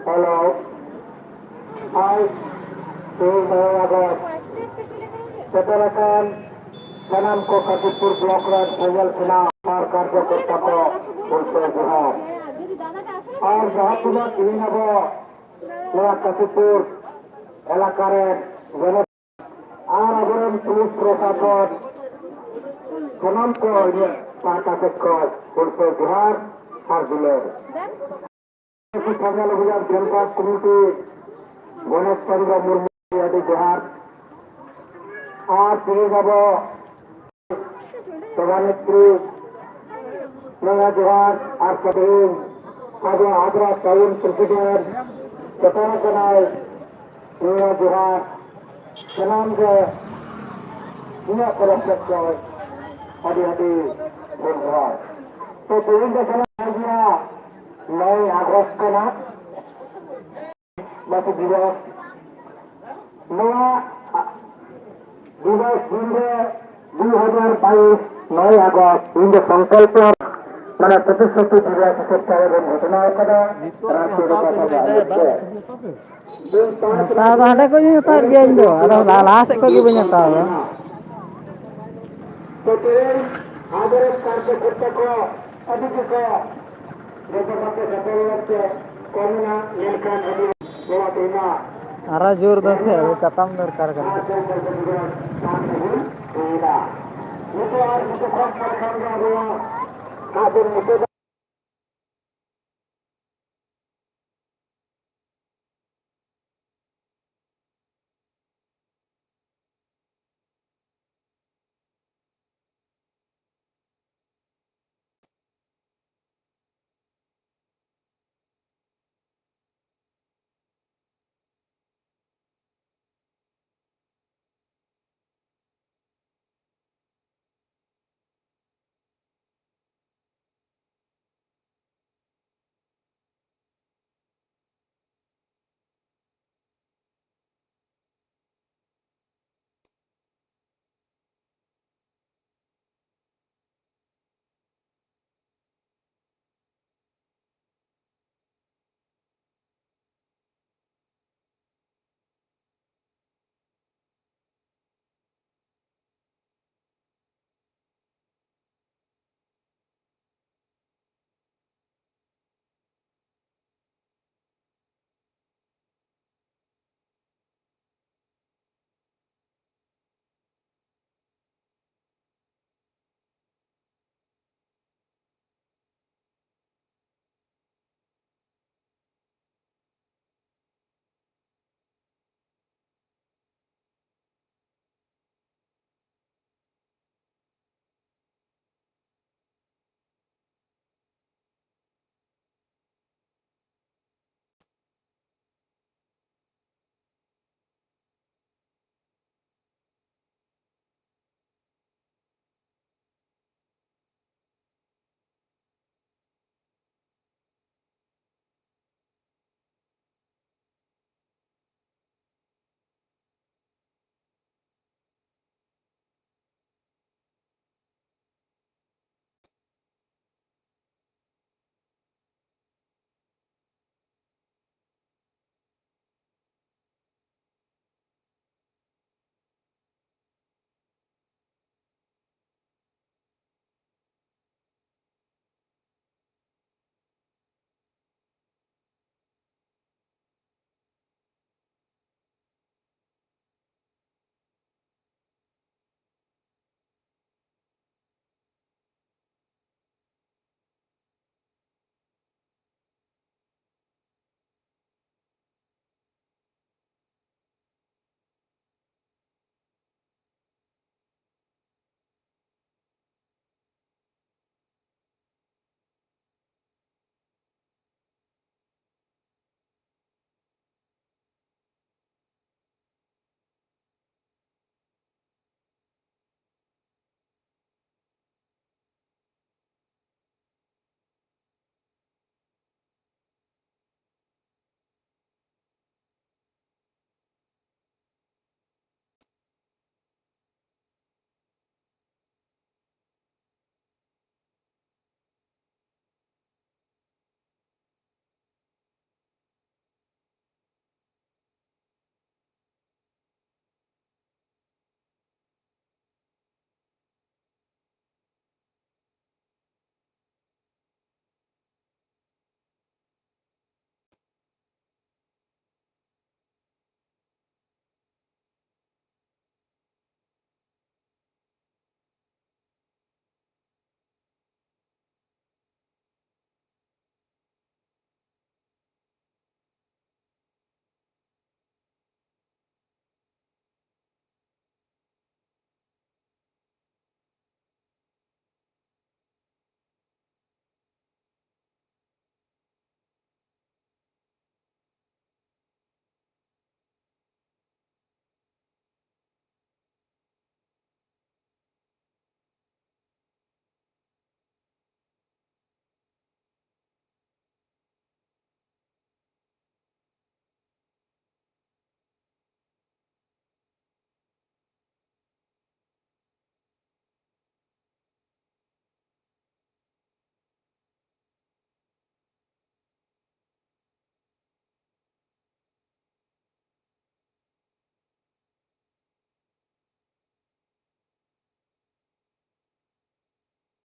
Hello. Hi. Agak. Setelah Sanam ko Katipur Block Road Fajal Sina और कार्यकर्ता को उनसे जोहार और जहाँ तुम्हें तीन अबो नया कतिपुर एलाकारे जन और अबरम पुलिस प्रशासन सनम को ये पार्टी को उनसे जोहार और दिले इसी फजल अभियान जनता कमेटी गणेश चंद्र मुर्मू आदि जोहार और तीन अबो सभानेत्री नया जोहार और कदीम आगे आगरा टाउन प्रेसिडेंट कतार कनाल नया जोहार सलाम के दुनिया करप्ट को आदि आदि जोहार तो तीन के सलाम आजिया नए अगस्त का ना बस दिवस नया दिवस दिन 2022 9 আগস্ট ইন্দ্র সংকল্প মানে প্রতিশ্রুতি দিবস চেষ্টা এবং ঘটনা করা রাষ্ট্রীয় Tahu ada kau yang tahu dia itu, ada lalas kau yang banyak tahu. तो आदर कार्यकर्ता को अधिक को जैसे सफल कोरोना नियंत्रण अभियान Arah jur dah sih, katam dor kar. itu harus kita